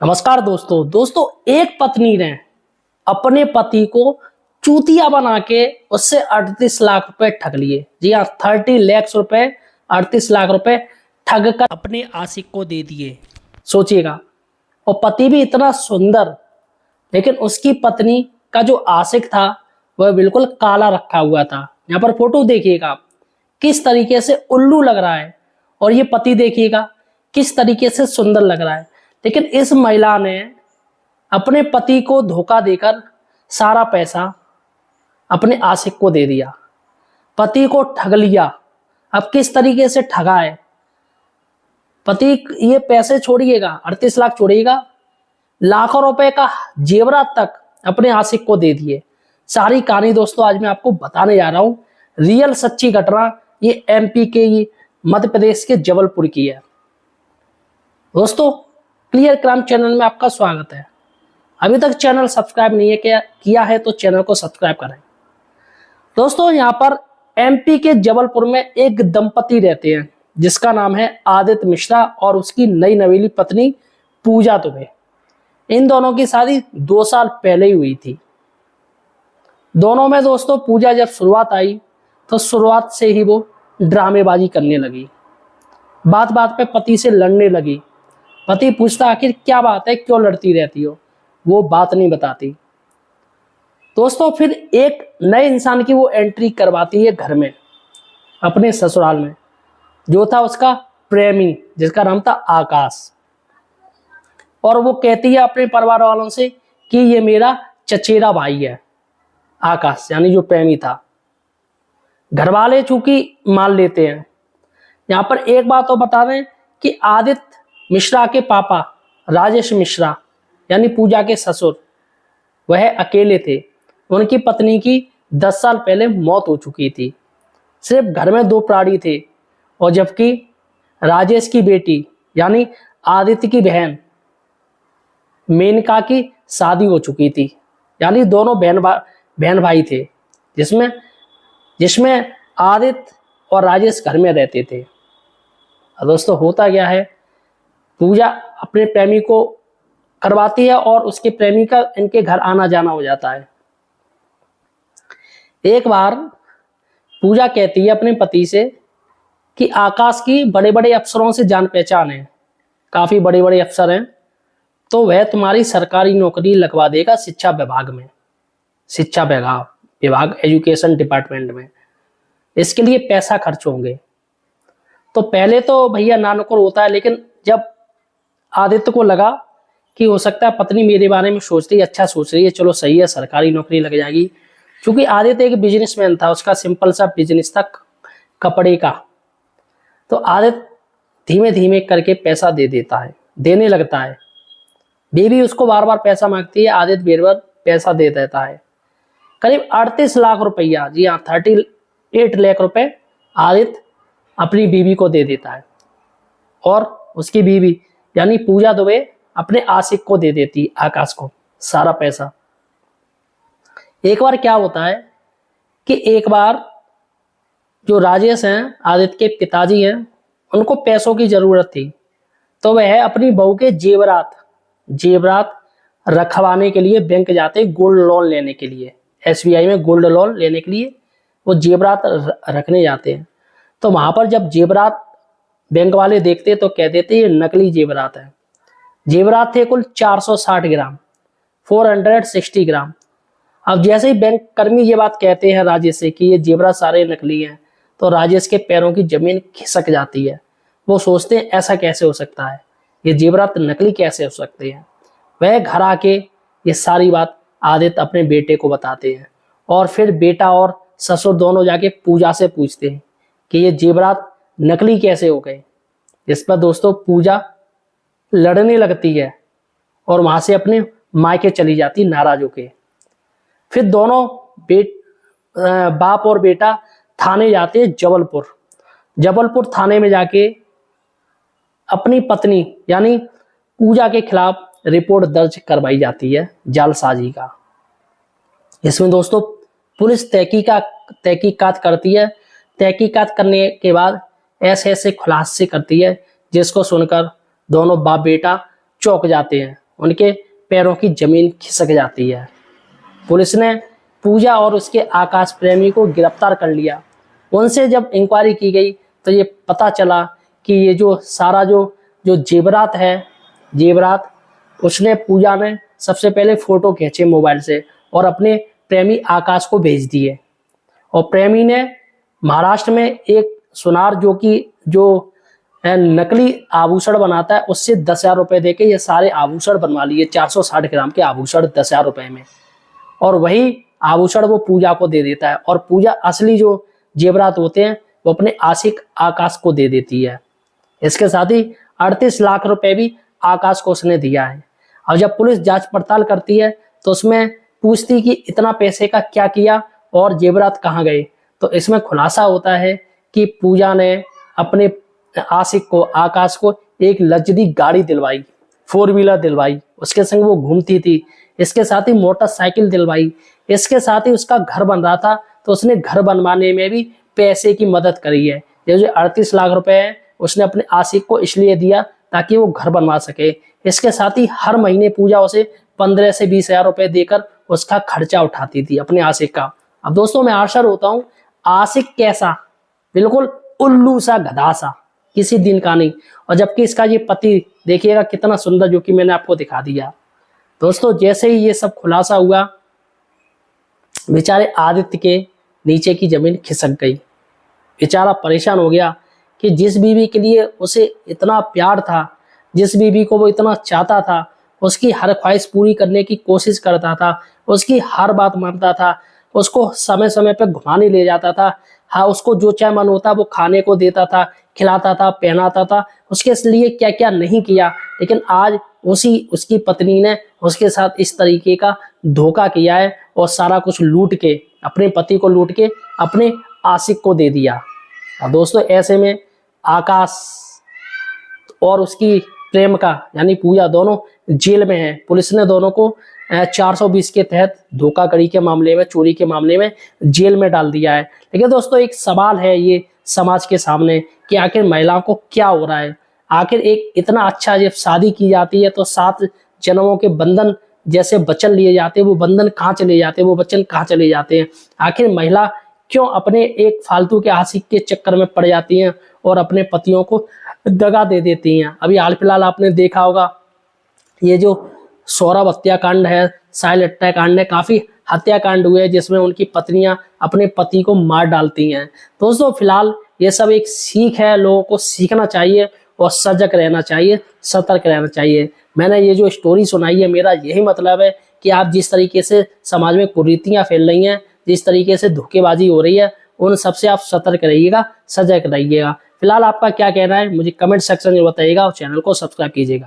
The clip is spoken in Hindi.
नमस्कार दोस्तों एक पत्नी ने अपने पति को चूतिया बना के उससे 38 लाख रुपए ठग लिए। जी हाँ, 30 लाख रुपए, 38 लाख रुपए ठग कर अपने आशिक को दे दिए। सोचिएगा, और पति भी इतना सुंदर, लेकिन उसकी पत्नी का जो आशिक था वह बिल्कुल काला रखा हुआ था। यहाँ पर फोटो देखिएगा आप, किस तरीके से उल्लू लग रहा है, और ये पति देखिएगा किस तरीके से सुंदर लग रहा है। लेकिन इस महिला ने अपने पति को धोखा देकर सारा पैसा अपने आशिक को दे दिया, पति को ठग लिया। अब किस तरीके से ठगा है पति, ये पैसे छोड़िएगा, 38 लाख छोड़िएगा, लाखों रुपए का जेवरात तक अपने आशिक को दे दिए। सारी कहानी दोस्तों आज मैं आपको बताने जा रहा हूं, रियल सच्ची घटना। ये एमपी के, ये मध्य प्रदेश के जबलपुर की है। दोस्तों, क्लियर क्राइम चैनल में आपका स्वागत है। अभी तक चैनल सब्सक्राइब नहीं है किया है तो चैनल को सब्सक्राइब करें। दोस्तों, यहाँ पर एमपी के जबलपुर में एक दंपति रहते हैं जिसका नाम है आदित्य मिश्रा और उसकी नई नवेली पत्नी पूजा दुबे। इन दोनों की शादी 2 साल पहले ही हुई थी। दोनों में दोस्तों पूजा जब शुरुआत आई तो शुरुआत से ही वो ड्रामेबाजी करने लगी, बात बात पे पति से लड़ने लगी। पति पूछता आखिर क्या बात है, क्यों लड़ती रहती हो, वो बात नहीं बताती। दोस्तों, फिर एक नए इंसान की वो एंट्री करवाती है घर में, अपने ससुराल में, जो था उसका प्रेमी, जिसका नाम था आकाश। और वो कहती है अपने परिवार वालों से कि ये मेरा चचेरा भाई है, आकाश यानी जो प्रेमी था। घर वाले चूंकि मान लेते हैं। यहाँ पर एक बात तो बता दें कि आदित्य मिश्रा के पापा राजेश मिश्रा यानी पूजा के ससुर, वह अकेले थे। उनकी पत्नी की 10 साल पहले मौत हो चुकी थी। सिर्फ घर में 2 प्राणी थे, और जबकि राजेश की बेटी यानी आदित्य की बहन मेनका की शादी हो चुकी थी। यानी दोनों बहन भाई थे, जिसमें आदित्य और राजेश घर में रहते थे। दोस्तों, होता क्या है, पूजा अपने प्रेमी को करवाती है और उसके प्रेमी का इनके घर आना जाना हो जाता है। एक बार पूजा कहती है अपने पति से कि आकाश की बड़े बड़े अफसरों से जान पहचान है, काफी बड़े बड़े अफसर हैं, तो वह तुम्हारी सरकारी नौकरी लगवा देगा शिक्षा विभाग में, शिक्षा विभाग एजुकेशन डिपार्टमेंट में। इसके लिए पैसा खर्च होंगे। तो पहले तो भैया नानुकुर होता है, लेकिन जब आदित्य को लगा कि हो सकता है पत्नी मेरे बारे में सोच रही है, अच्छा सोच रही है, चलो सही है, सरकारी नौकरी लग जाएगी। क्योंकि आदित्य एक बिजनेसमैन था, उसका सिंपल सा बिजनेस था कपड़े का। तो आदित्य धीमे धीमे करके पैसा देने लगता है। बेबी उसको बार बार पैसा मांगती है, आदित्य बेर बार पैसा दे देता है। करीब 38 लाख रुपया, जी हाँ 38 लाख रुपए आदित्य अपनी बीवी को दे देता है, और उसकी बीवी यानी पूजा दुबे अपने आशिक को दे देती आकाश को सारा पैसा। एक बार क्या होता है कि एक बार जो राजेश हैं, आदित्य के पिताजी हैं, उनको पैसों की जरूरत थी। तो वह अपनी बहू के जेवरात रखवाने के लिए बैंक जाते, गोल्ड लोन लेने के लिए, एसबीआई में गोल्ड लोन लेने के लिए वो जेवरात रखने जाते हैं। तो वहां पर जब जेवरात बैंक वाले देखते तो कह देते ये नकली जेवरात है। जेवरात थे कुल 460 ग्राम, 460 ग्राम। अब जैसे ही बैंक कर्मी ये बात कहते हैं राजेश से कि ये जेवरात सारे नकली हैं, तो राजेश के पैरों की जमीन खिसक जाती है। वो सोचते हैं ऐसा कैसे हो सकता है, ये जेवरात नकली कैसे हो सकते हैं। वह घर आके ये सारी बात आदित्य अपने बेटे को बताते हैं, और फिर बेटा और ससुर दोनों जाके पूजा से पूछते हैं कि ये जेवरात नकली कैसे हो गए। इस पर दोस्तों पूजा लड़ने लगती है और वहां से अपने मायके चली जाती नाराज होके। फिर दोनों बाप और बेटा थाने जाते हैं जबलपुर थाने में जाके अपनी पत्नी यानी पूजा के खिलाफ रिपोर्ट दर्ज करवाई जाती है जालसाजी का। इसमें दोस्तों पुलिस तहकीकात करती है। तहकीकात करने के बाद ऐसे खुलासे करती है जिसको सुनकर दोनों बाप बेटा चौंक जाते हैं उनके पैरों की जमीन खिसक जाती है। पुलिस ने पूजा और उसके आकाश प्रेमी को गिरफ्तार कर लिया। उनसे जब इंक्वायरी की गई तो ये पता चला कि ये जो सारा जो जेवरात है, जेवरात उसने पूजा ने सबसे पहले फ़ोटो खींचे मोबाइल से और अपने प्रेमी आकाश को भेज दिए। और प्रेमी ने महाराष्ट्र में एक सुनार जो नकली आभूषण बनाता है उससे 10,000 रुपये देके ये सारे आभूषण बनवा लिए, 460 ग्राम के आभूषण 10,000 रुपये में। और वही आभूषण वो पूजा को दे देता है और पूजा असली जो जेवरात होते हैं वो अपने आशिक आकाश को दे देती है। इसके साथ ही 38 लाख रुपए भी आकाश को उसने दिया है। और जब पुलिस जांच पड़ताल करती है तो उसमें पूछती कि इतना पैसे का क्या किया और जेवरात कहाँ गए, तो इसमें खुलासा होता है कि पूजा ने अपने आशिक को, आकाश को, एक लग्जरी गाड़ी दिलवाई, 4 व्हीलर दिलवाई, उसके संग वो घूमती थी। इसके साथ ही मोटरसाइकिल दिलवाई। इसके साथ ही उसका घर बन रहा था तो उसने घर बनवाने में भी पैसे की मदद करी है। ये जो 38 लाख रुपए है उसने अपने आशिक को इसलिए दिया ताकि वो घर बनवा सके। इसके साथ ही हर महीने पूजा उसे 15 से 20,000 रुपए देकर उसका खर्चा उठाती थी अपने आशिक का। अब दोस्तों मैं आशा होता हूँ आशिक कैसा, बिल्कुल उल्लू सा, गधा सा, किसी दिन का नहीं। और जबकि इसका ये पति देखिएगा कितना सुंदर, जो कि मैंने आपको दिखा दिया। दोस्तों जैसे ही ये सब खुलासा हुआ, बेचारे आदित्य के नीचे की जमीन खिसक गई। बेचारा परेशान हो गया कि जिस बीवी के लिए उसे इतना प्यार था, जिस बीवी को वो इतना चाहता था, उसकी हर ख्वाहिश पूरी करने की कोशिश करता था, उसकी हर बात मानता था, उसको समय समय पर घुमाने ले जाता था, हाँ उसको जो चाहे मन होता वो खाने को देता था, खिलाता था, पहनाता था, उसके लिए क्या क्या नहीं किया। लेकिन आज उसकी पत्नी ने उसके साथ इस तरीके का धोखा किया है और सारा कुछ लूट के, अपने पति को लूट के अपने आशिक को दे दिया। और दोस्तों ऐसे में आकाश और उसकी प्रेमिका यानी पूजा दोनों जेल में हैं। पुलिस ने दोनों को 420 के तहत धोखाधड़ी के मामले में, चोरी के मामले में जेल में डाल दिया है। लेकिन दोस्तों एक सवाल है ये समाज के सामने कि आखिर महिलाओं को क्या हो रहा है। आखिर एक इतना अच्छा जब शादी की जाती है तो 7 जन्मों के बंधन जैसे वचन लिए जाते हैं, वो बंधन कहाँ चले जाते हैं, वो वचन कहाँ चले जाते हैं। आखिर महिला क्यों अपने एक फालतू के आशिक के चक्कर में पड़ जाती हैं और अपने पतियों को दगा दे देती हैं। अभी हाल फिलहाल आपने देखा होगा ये जो सौरभ हत्याकांड है, साहिल हत्याकांड है, काफ़ी हत्याकांड हुए हैं जिसमें उनकी पत्नियां अपने पति को मार डालती हैं। दोस्तों फिलहाल ये सब एक सीख है, लोगों को सीखना चाहिए और सजग रहना चाहिए, सतर्क रहना चाहिए। मैंने ये जो स्टोरी सुनाई है, मेरा यही मतलब है कि आप जिस तरीके से समाज में कुरीतियाँ फैल रही हैं, जिस तरीके से धोखेबाजी हो रही है, उन सबसे आप सतर्क रहिएगा, सजग रहिएगा। फिलहाल आपका क्या कहना है मुझे कमेंट सेक्शन में बताइएगा और चैनल को सब्सक्राइब कीजिएगा।